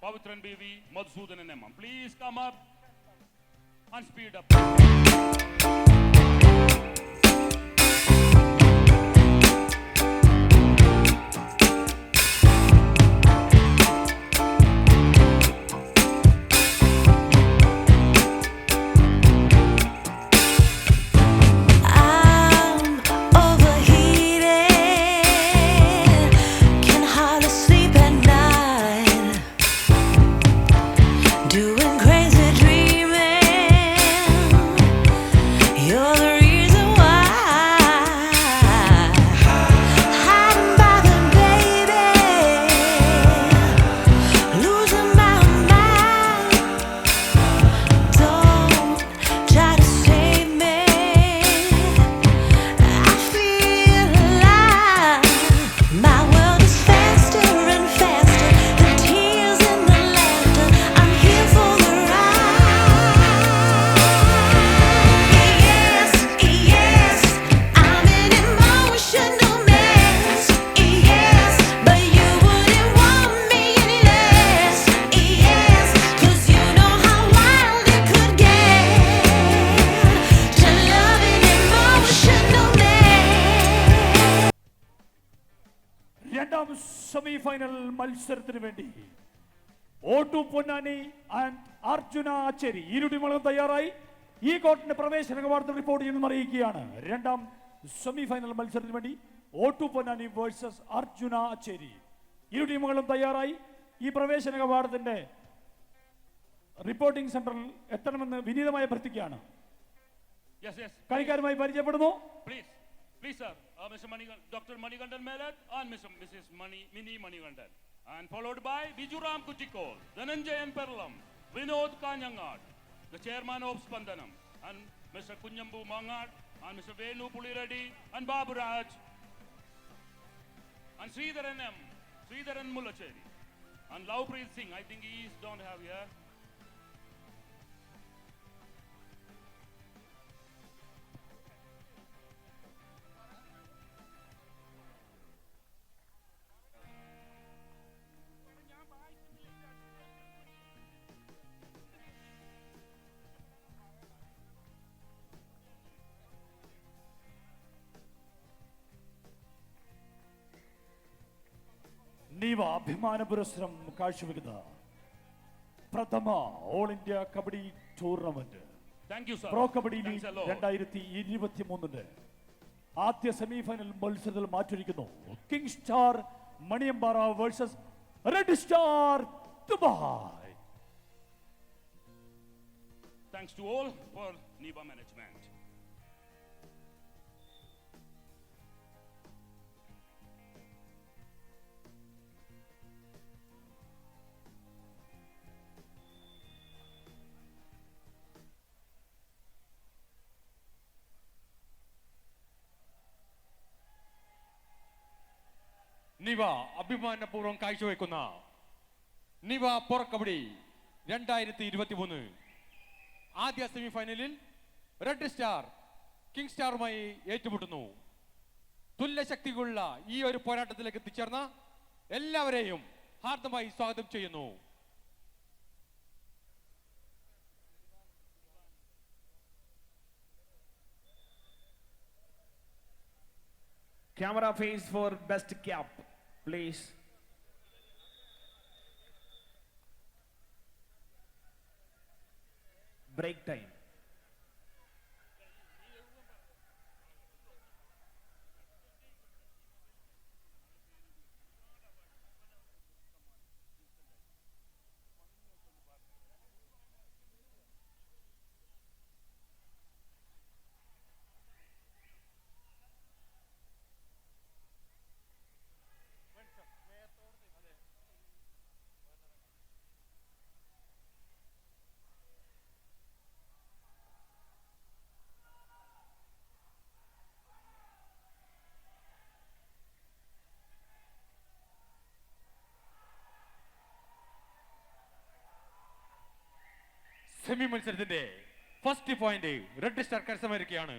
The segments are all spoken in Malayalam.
Pavitran BV, Madhusudan and Emma. Please come up and speed up. Semifinal മത്സരത്തിന് വേണ്ടി ഓട്ടു പൊന്നാനി ആൻഡ് അർജുന അച്ചേരി ഇരുടിമളും തയ്യാറായി ഈ കോർട്ടിന്റെ പ്രവേശന കവാടത്തിൽ റിപ്പോർട്ട് ചെയ്യുന്നു അറിയിക്കുകയാണ്. രണ്ടാം സെമിഫൈനൽ മത്സരത്തിന് വേണ്ടി ഓട്ടു പൊന്നാനി വേഴ്സസ് അർജുന അച്ചേരി ഇരു ടീമുകളും തയ്യാറായി ഈ പ്രവേശന കവാടത്തിന്റെ റിപ്പോർട്ടിംഗ് സെന്ററിൽ എത്തണമെന്ന് വിനീതമായി അഭ്യർത്ഥിക്കുകയാണ്. കളിക്കാരുമായി പരിചയപ്പെടുന്നു. Please, sir, Mr. Dr. Manikandan Melat and Mrs. Mini Manikandan. And followed by Bijuram Kutikol, Dhananjayan Perlam, Vinod Kanyangat, the chairman of Spandanam, and Mr. Kunyambu Mangat, and Mr. Venu Pulireddy, and Babu Raj, and Sridharan M, Sridharan Mulacheri, and Lavpreet Singh, I think he don't have here. നീവ അഭിമാന പുരസ്കാരം കാഴ്ചവെക്കുന്ന പ്രഥമ all India kabaddi tournament pro kabaddi league 2023 ആദ്യ സെമിഫൈനൽ മത്സരത്തിൽ മാറ്റിരിക്കുന്നു. King star Maniyampara versus red star Dubai. Thanks to all for NIVA management. NIVA അഭിമാനപൂർവ്വം കാഴ്ചവെക്കുന്ന നിവ പ്രോ കബഡി 2023 ആദ്യ സെമിഫൈനലിൽ റെഡ് സ്റ്റാർ കിങ് സ്റ്റാറുമായി ഏറ്റുമുട്ടുന്നു. തുല്യശക്തികളുള്ള ഈ ഒരു പോരാട്ടത്തിലേക്ക് എത്തിച്ചേർന്ന എല്ലാവരെയും ഹാർദമായി സ്വാഗതം ചെയ്യുന്നു. Camera face for best cap, please. Break time. Semi മത്സരത്തിന്റെ ഫസ്റ്റ് പോയിന്റ് റെഡ് സ്റ്റാർ കരസ്ഥമായിരിക്കുകയാണ്.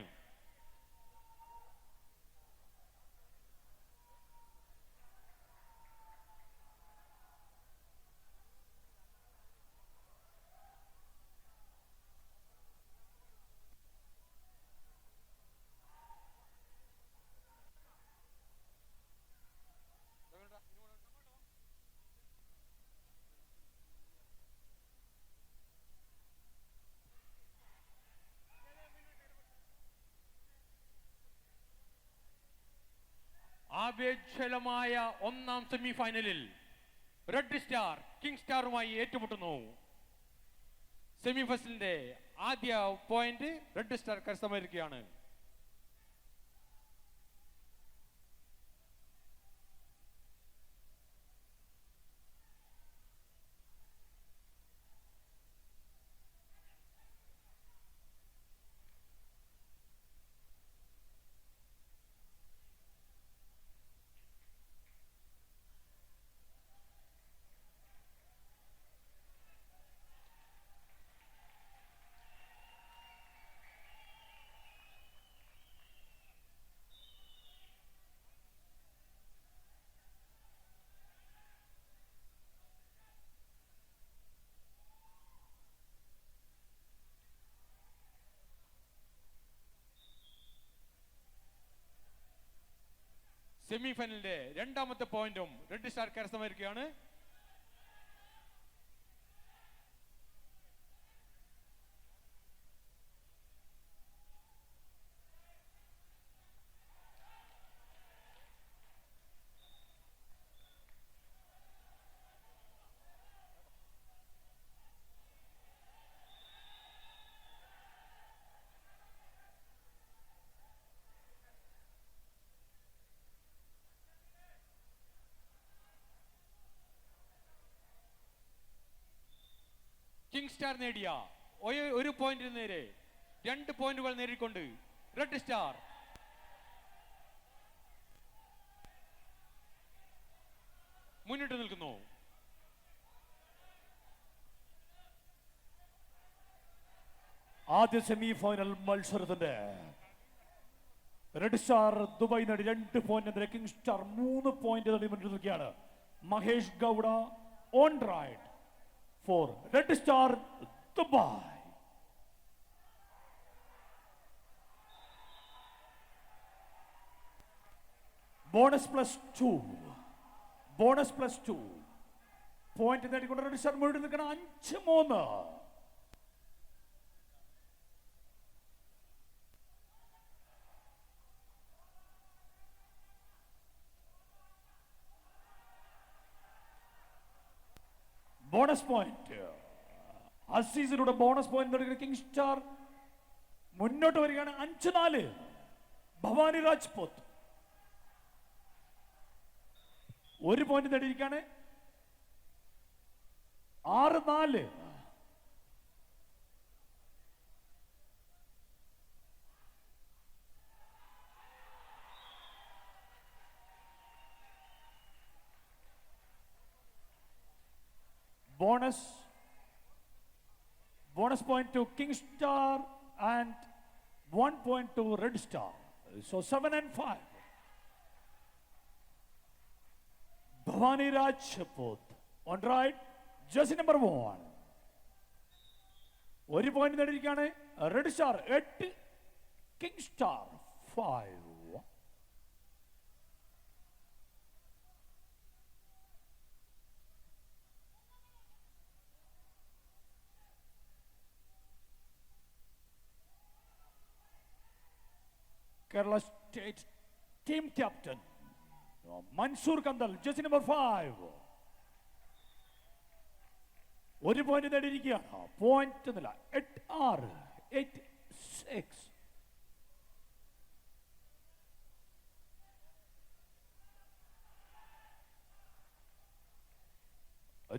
രോമാഞ്ചലമായ ഒന്നാം സെമി ഫൈനലിൽ റെഡ് സ്റ്റാർ കിങ് സ്റ്റാറുമായി ഏറ്റുമുട്ടുന്നു. സെമി ഫൈനലിന്റെ ആദ്യ പോയിന്റ് റെഡ് സ്റ്റാർ കരസ്ഥമായിരിക്കുകയാണ്. സെമി ഫൈനലിന്റെ രണ്ടാമത്തെ പോയിന്റും റെഡ് സ്റ്റാർ കരസ്ഥമായിരിക്കുകയാണ്. കിങ് സ്റ്റാർ നേടിയ ഒരു പോയിന്റിന് നേരെ 2 പോയിന്റുകൾ നേടിക്കൊണ്ട് റെഡ് സ്റ്റാർ മുന്നിട്ട് നിൽക്കുന്നു. ആദ്യ സെമി ഫൈനൽ മത്സരത്തിന്റെ റെഡ് സ്റ്റാർ ദുബായ് നേടി 2 പോയിന്റ്, കിങ് സ്റ്റാർ 3 പോയിന്റ് നേടി മുന്നിട്ട് നിൽക്കുകയാണ്. Mahesh Gowda on raid for Red Star Dubai. Bonus +2. Bonus +2. Point നേടിക്കൊണ്ട് റെഡ് സ്റ്റാർ മുന്നിട്ട് നിൽക്കണം 5-3. ബോണസ് പോയിന്റ് അസീസിലൂടെ ബോണസ് പോയിന്റ് നേടുന്ന കിങ് സ്റ്റാർ മുന്നോട്ട് വരികയാണ്. 5-4. ഭവാനി രാജ്പുത് 1 പോയിന്റ് നേടിയിരിക്കുകയാണ്. 6-4. bonus point to King Star and 1 point to Red Star. So 7-5. Bhavani Rajput on right, jersey number 1. 1 point നേടിയിരിക്കുകയാണ്. Red Star 8, King Star 5. Kerala State team captain Mansoor Kandal, jersey number 5. 1 point നേടിയിരിക്കുകയാണ്. പോയിന്റ് നില 8-6, 8-6.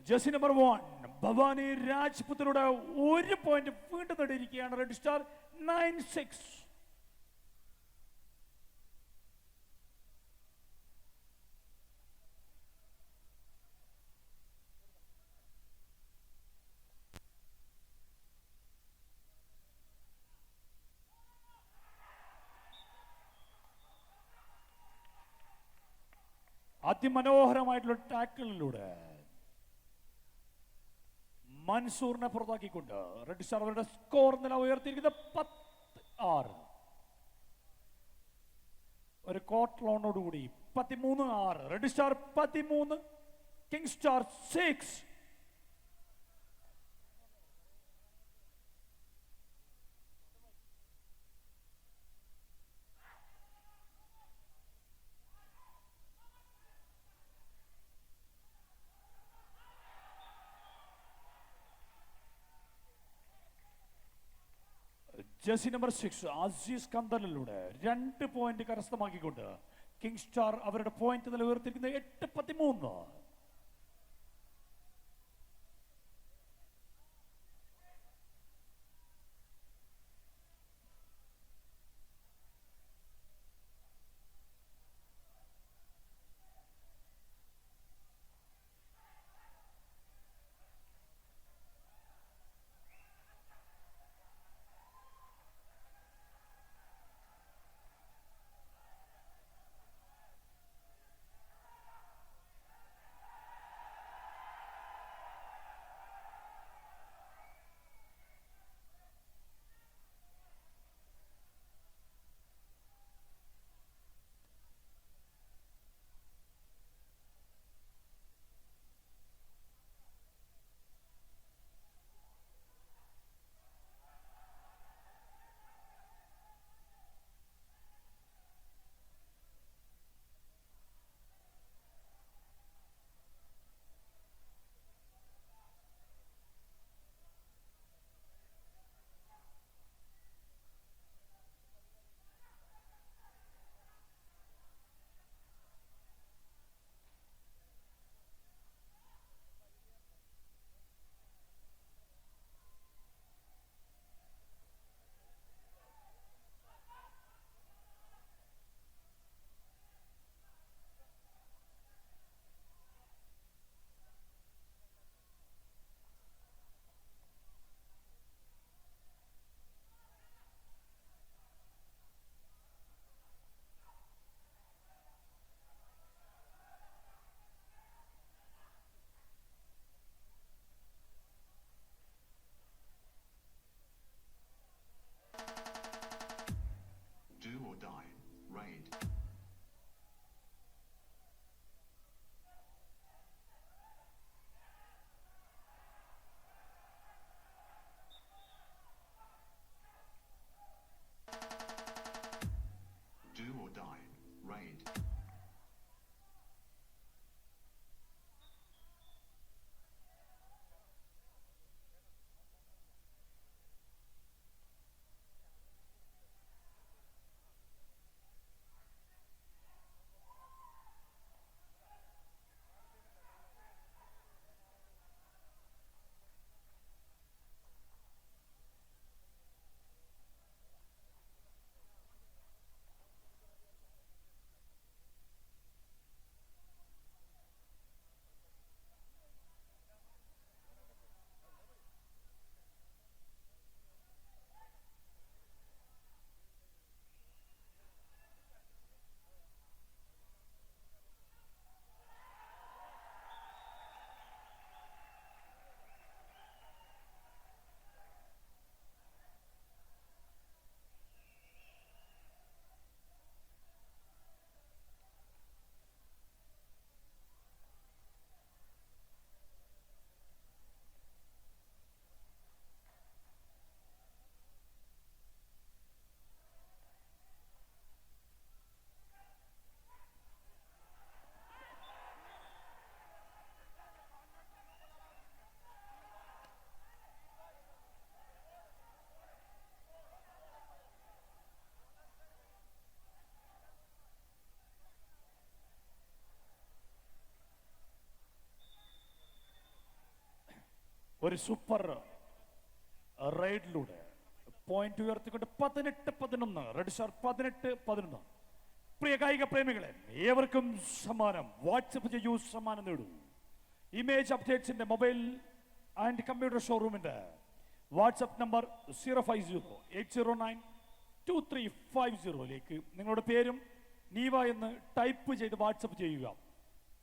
jersey number 1 ഭവാനി രാജ്പുത്തിലൂടെ 1 പോയിന്റ് വീണ്ടും നേടിയിരിക്കുകയാണ് റെഡ് സ്റ്റാർ. 9-6. അതിമനോഹരമായിട്ടുള്ള ടാക്കിളിലൂടെ മൻസൂറിനെ പുറത്താക്കിക്കൊണ്ട് റെഡ് സ്റ്റാർ അവരുടെ സ്കോർ നില ഉയർത്തിയിരിക്കുന്നത് 10-6. ഒരു കോട്ട് ലോണോടുകൂടി 13-6. Red star 13, king star 6. Jersey number 6 Azeez കന്തലിലൂടെ 2 പോയിന്റ് കരസ്ഥമാക്കിക്കൊണ്ട് കിങ് സ്റ്റാർ അവരുടെ പോയിന്റ് നില ഉയർത്തിയിരിക്കുന്നത് 8-13. Do or die. Raid. Do or die. Raid. ഒരു സൂപ്പർ റൈഡിലൂടെ പോയിന്റ് ഉയർത്തിക്കൊണ്ട് 18-11, റെഡ് സ്റ്റാർ 18-11. പ്രിയ കായിക പ്രേമികളെ, ഏവർക്കും സമ്മാനം. വാട്സപ്പ് ചെയ്യൂ, സമ്മാനം നേടൂ. ഇമേജ് അപ്ഡേറ്റ്സിന്റെ മൊബൈൽ ആൻഡ് കമ്പ്യൂട്ടർ ഷോറൂമിന്റെ വാട്സപ്പ് നമ്പർ 050-809-2350 നിങ്ങളുടെ പേരും നീവ എന്ന് ടൈപ്പ് ചെയ്ത് വാട്സപ്പ് ചെയ്യുക.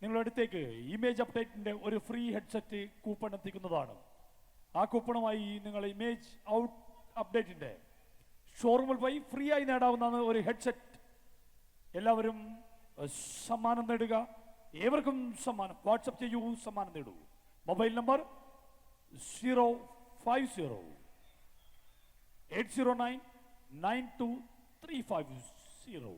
നിങ്ങളുടെ അടുത്തേക്ക് ഇമേജ് അപ്ഡേറ്റിന്റെ ഒരു ഫ്രീ ഹെഡ്സെറ്റ് കൂപ്പൺ എത്തിക്കുന്നതാണ്. ആ കൂപ്പണുമായി നിങ്ങൾ ഇമേജ് അപ്ഡേറ്റിന്റെ ഷോറൂമിൽ പോയി ഫ്രീ ആയി നേടാവുന്ന ഒരു ഹെഡ്സെറ്റ്. എല്ലാവരും സമ്മാനം നേടുക. ഏവർക്കും സമ്മാനം. വാട്സപ്പ് ചെയ്യൂ, സമ്മാനം നേടൂ. Mobile number 050-809-92350.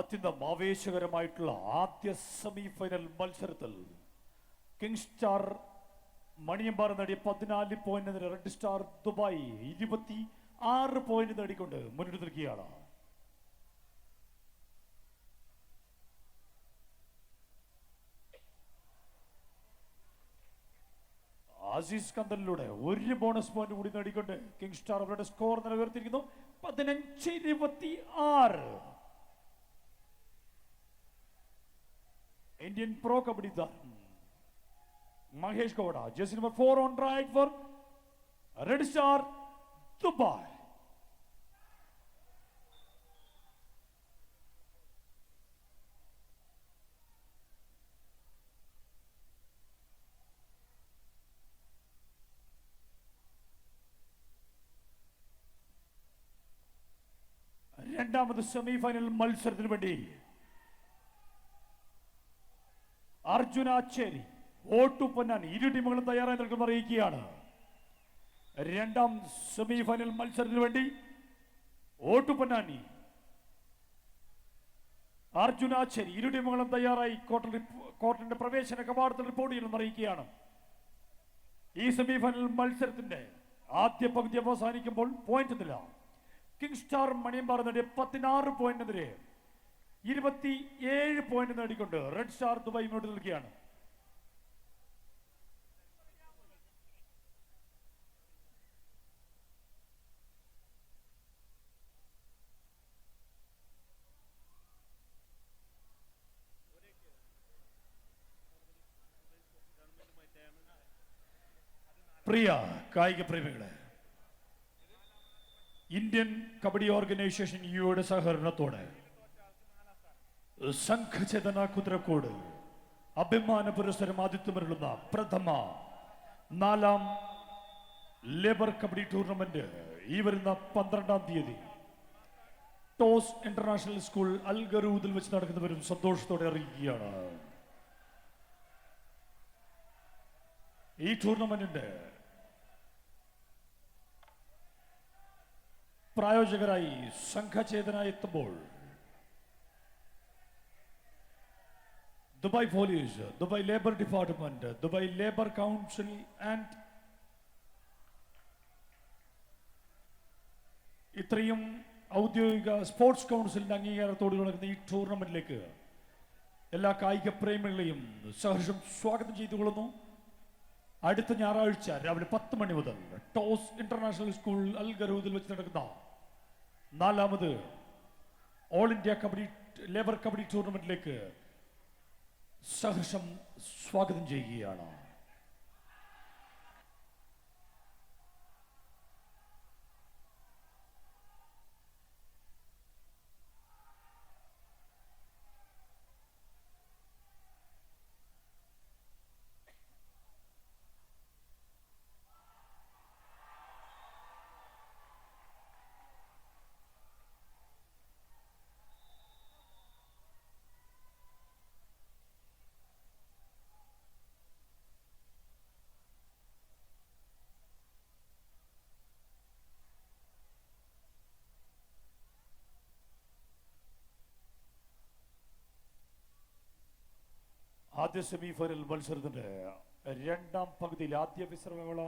അത്യന്തം ആവേശകരമായിട്ടുള്ള ആദ്യ സെമി ഫൈനൽ മത്സരത്തിൽ കിങ് സ്റ്റാർ മണിയമ്പാറ നേടിയ 14 point red star Dubai 26 point നേടിക്കൊണ്ട് മുന്നിട്ട് നിൽക്കുകയാണ്. ആസീസ് കന്തലിലൂടെ ഒരു ബോണസ് പോയിന്റ് കൂടി നേടിക്കൊണ്ട് കിങ് സ്റ്റാർ അവരുടെ സ്കോർ നിലനിർത്തിയിരിക്കുന്നു 15-26. ഇന്ത്യൻ പ്രോ കബഡി താരം Mahesh Gowda jersey number 4 on raid for red star Dubai. രണ്ടാമത് സെമി ഫൈനൽ മത്സരത്തിന് വേണ്ടി അർജുന ചേരി ഓട്ടു പൊന്നാനി ഇരു ടീമുകളും തയ്യാറായി നിൽക്കുന്ന അറിയിക്കുകയാണ്. രണ്ടാം സെമി ഫൈനൽ മത്സരത്തിന് വേണ്ടി ഓട്ടു പൊന്നാനി അർജുന ചേരി ഇരു ടീമുകളും തയ്യാറായി കോർട്ടിന്റെ പ്രവേശന കവാടത്തിൽ റിപ്പോർട്ട് ചെയ്യുമെന്ന് അറിയിക്കുകയാണ്. ഈ സെമി ഫൈനൽ മത്സരത്തിന്റെ ആദ്യ പകുതി അവസാനിക്കുമ്പോൾ പോയിന്റ് നില കിങ് സ്റ്റാർ മണിയമ്പാറ നേടിയ 16 പോയിന്റിനെതിരെ 27 പോയിന്റ് നേടിക്കൊണ്ട് റെഡ് സ്റ്റാർ ദുബായ് മുന്നോട്ട് നിൽക്കുകയാണ്. പ്രിയ കായിക പ്രേമികളെ, ഇന്ത്യൻ കബഡി ഓർഗനൈസേഷൻ യുടെ സഹകരണത്തോടെ സംഘചേതന കുതിരക്കോട് അഭിമാന പുരസ്സരം ആതിഥ്യമരുളുന്ന പ്രഥമ 4ാം ലേബർ കബഡി ടൂർണമെന്റ് ഈ വരുന്ന 12-ാം തീയതി ടോസ് ഇന്റർനാഷണൽ സ്കൂൾ അൽ ഗറൂദിൽ വെച്ച് നടക്കുന്നവരും സന്തോഷത്തോടെ അറിയിക്കുകയാണ്. ഈ ടൂർണമെന്റിന്റെ പ്രായോജകരായി സംഘചേതന എത്തുമ്പോൾ Dubai police, Dubai labour department, Dubai labour council and ഇത്രയും ഔദ്യോഗിക സ്പോർട്സ് കൗൺസിലിന്റെ അംഗീകാരത്തോട് നടക്കുന്ന ഈ ടൂർണമെന്റിലേക്ക് എല്ലാ കായിക പ്രേമികളെയും സഹർഷം സ്വാഗതം ചെയ്തുകൊള്ളുന്നു. അടുത്ത ഞായറാഴ്ച രാവിലെ 10 മണി മുതൽ ടോസ് ഇന്റർനാഷണൽ സ്കൂൾ അൽ ഗറൂദിൽ വെച്ച് നടക്കുന്ന 4ാമത് all India kabaddi labour kabaddi ടൂർണമെന്റിലേക്ക് സഹർഷം സ്വാഗതം ചെയ്യുകയാണ്. ആദ്യ സെമി ഫൈനൽ മത്സരത്തിന്റെ രണ്ടാം പകുതിയിൽ ആദ്യ വിശ്രമവേള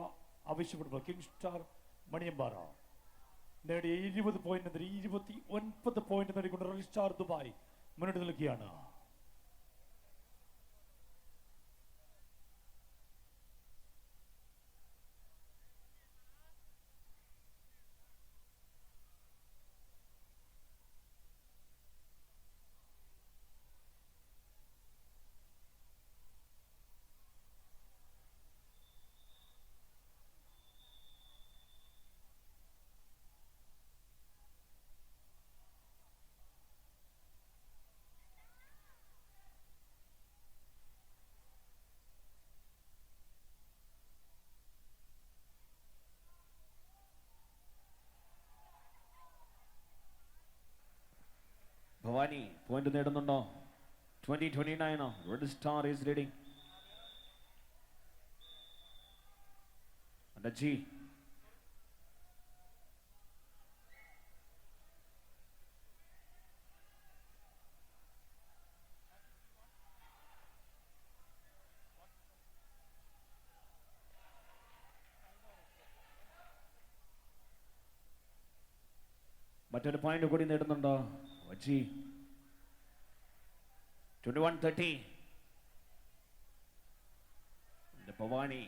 ആവശ്യപ്പെടുമ്പോൾ കിങ് സ്റ്റാർ മണിയമ്പാറ നേടിയ 20 പോയിന്റ് 29 പോയിന്റ് നേടിക്കൊണ്ട് റെഡ് സ്റ്റാർ ദുബായ് മുന്നോട്ട് നിൽക്കുകയാണ്. ഭവാനി പോയിന്റ് നേടുന്നുണ്ടോ? 20-29 റെഡ് സ്റ്റാർ ഈസ് ലീഡിംഗ്. ജി മറ്റൊരു പോയിന്റ് കൂടി നേടുന്നുണ്ടോ വജി? 21-30. Bhavani.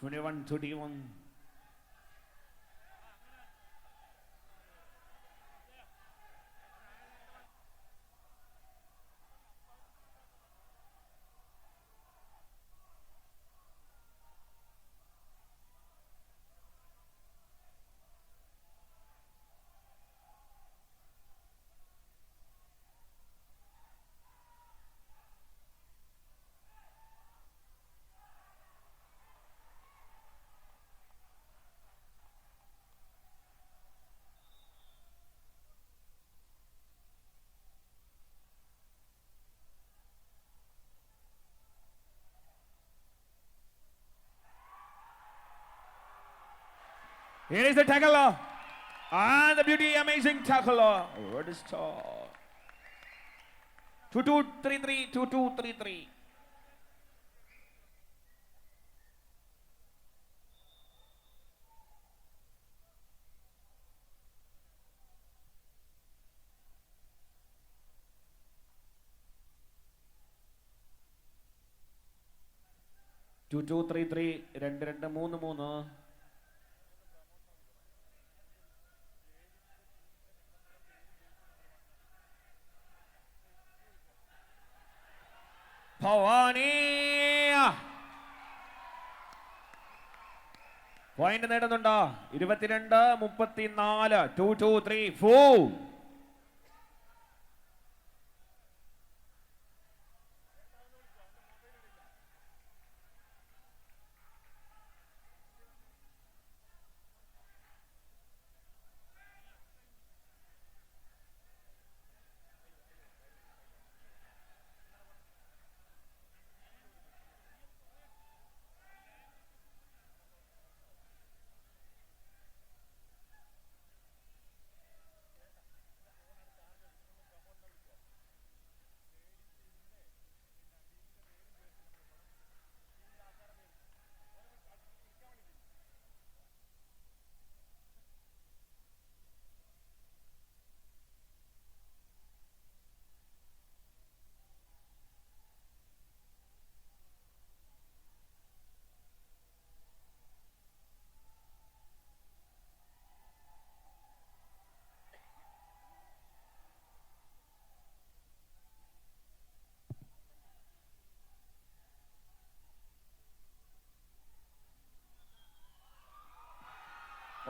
(21-31). Here is the tackler. And the beauty, amazing tackler. Red Star. 2-2-3-3, 2-2-3-3. Two, two, three, three. 2-2-3-3. Bhavani point നേടുന്നുണ്ടോ? 22-34. 2-2-3-4.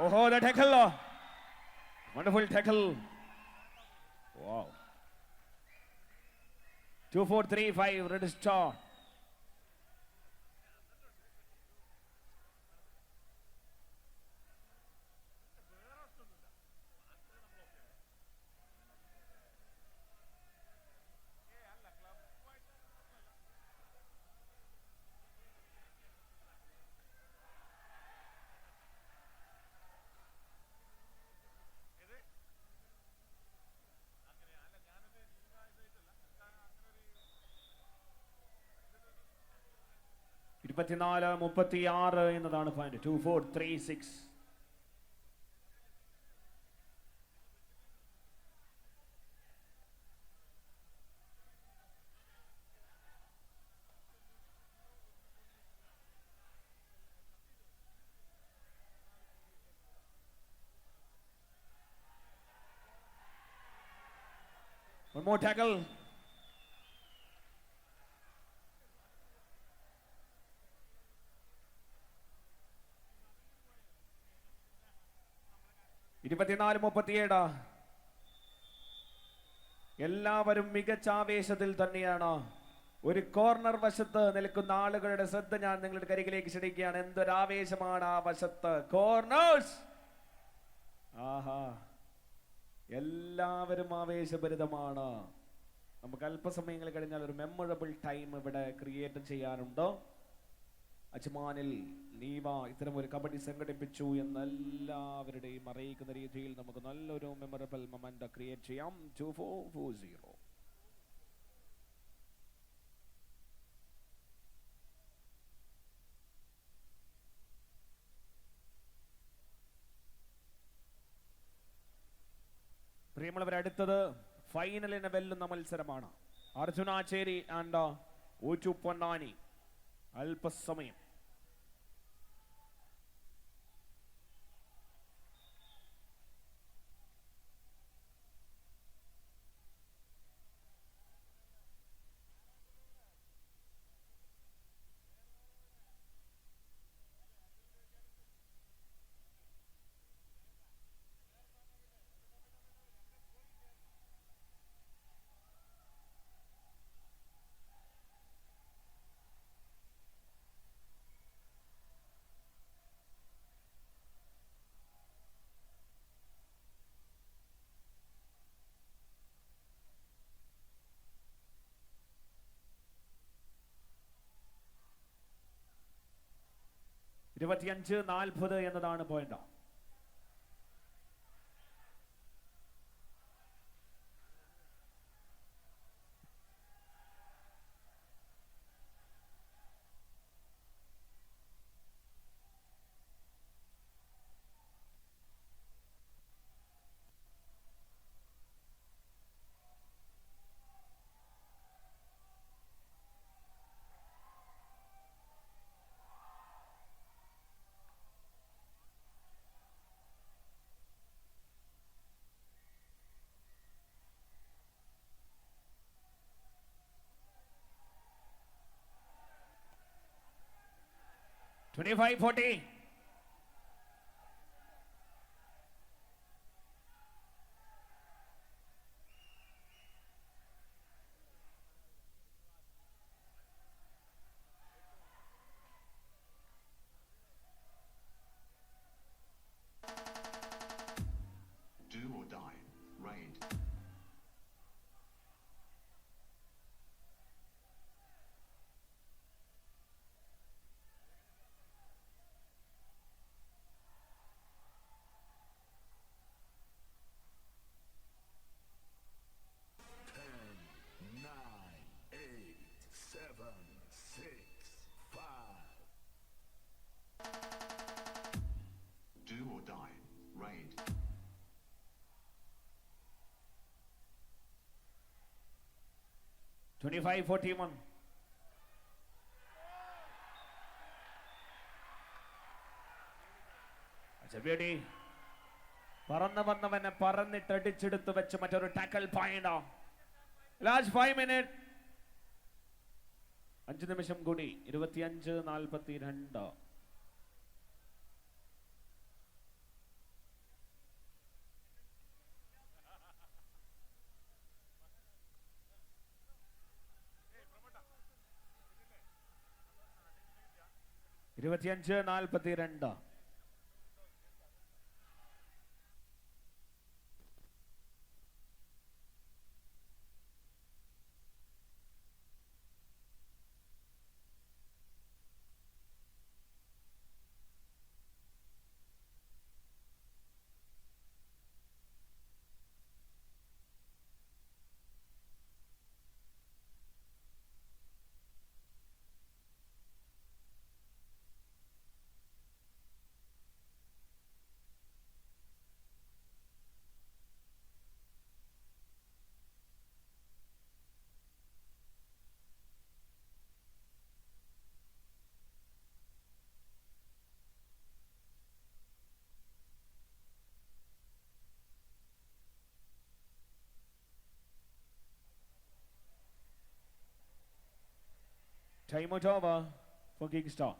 Oh, the tackle. Wonderful tackle. Wow. 2-4-3-5, Red Star. ഇരുപത്തിനാല് 36 എന്നതാണ് പോയിന്റ്. 2-4-3-6. One more tackle. ഇരുപത്തിനാല് 37. എല്ലാവരും മികച്ച ആവേശത്തിൽ തന്നെയാണ് ഒരു കോർണർ വശത്ത് നിൽക്കുന്ന ആളുകളുടെ ശ്രദ്ധ ഞാൻ നിങ്ങളുടെ കരികിലേക്ക് ക്ഷണിക്കുകയാണ്. എന്തൊരാവേശമാണ് ആ വശത്ത്. കോർണേഴ്സ്, ആഹാ, എല്ലാവരും ആവേശഭരിതമാണ്. നമുക്ക് അല്പസമയങ്ങൾ കഴിഞ്ഞാൽ ഒരു മെമ്മറബിൾ ടൈം ഇവിടെ ക്രിയേറ്റ് ചെയ്യാനുണ്ട്. അജ്മാനിൽ നീവ ഇത്തരം ഒരു കബഡി സംഘടിപ്പിച്ചു എന്ന് എല്ലാവരുടെയും അറിയിക്കുന്ന രീതിയിൽ നമുക്ക് നല്ലൊരു മെമ്മറബിൾ മൊമെന്റ് ക്രിയേറ്റ് ചെയ്യാം. 2440. പ്രിയമുള്ളവർ, അടുത്തത് ഫൈനലിനെ വെല്ലുന്ന മത്സരമാണ്. അർജുനാചേരി ആൻഡ് ഊച്ചു പൊന്നാനി. അല്പസമയം. ഇരുപത്തിയഞ്ച് 40 എന്നതാണ് point. $25-40. Do or die. Rained. Do or die. Rained. $25-41. Beauty. പറന്നു വന്നവനെ പറന്നിട്ടടിച്ചെടുത്ത് വെച്ച് മറ്റൊരു ടാക്കൽ പോയിന്റ്. Last 5 minutes. 5 നിമിഷം കൂടി. 25-42. ഇരുപത്തിയഞ്ച് 42. Time out over for Kingstar.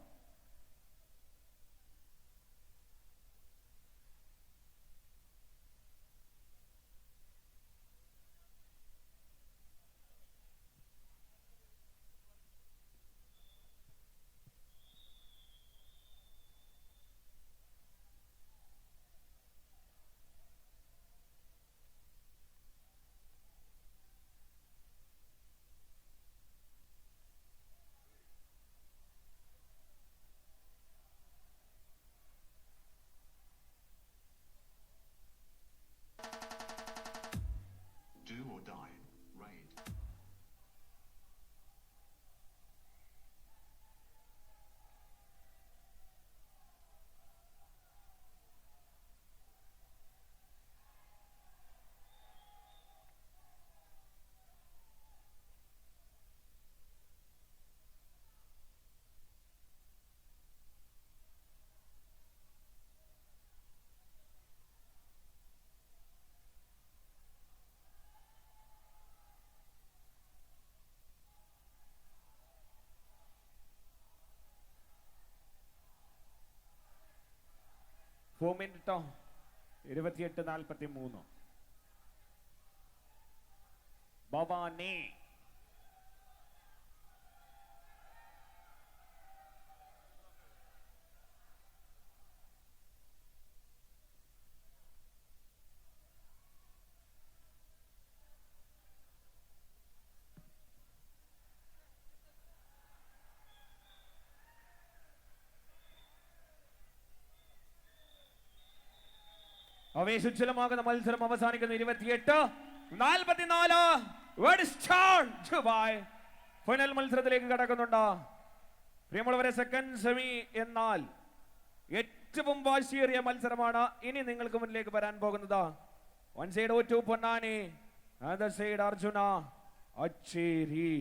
4 മിനിറ്റോ 28:43. ഭവാനി ആവേശോജ്വലമാകുന്ന മത്സരം അവസാനിക്കുന്ന 28-44. ഫൈനൽ മത്സരത്തിലേക്ക് കടക്കുന്നുണ്ട്. പ്രിയമുള്ളവരെ, സെക്കൻഡ് സെമി എന്നാൽ ഏറ്റവും വാശിയേറിയ മത്സരമാണ് ഇനി നിങ്ങൾക്ക് മുന്നിലേക്ക് വരാൻ പോകുന്നത്. One side O2 Ponnani, other side Arjuna അച്ചേരി.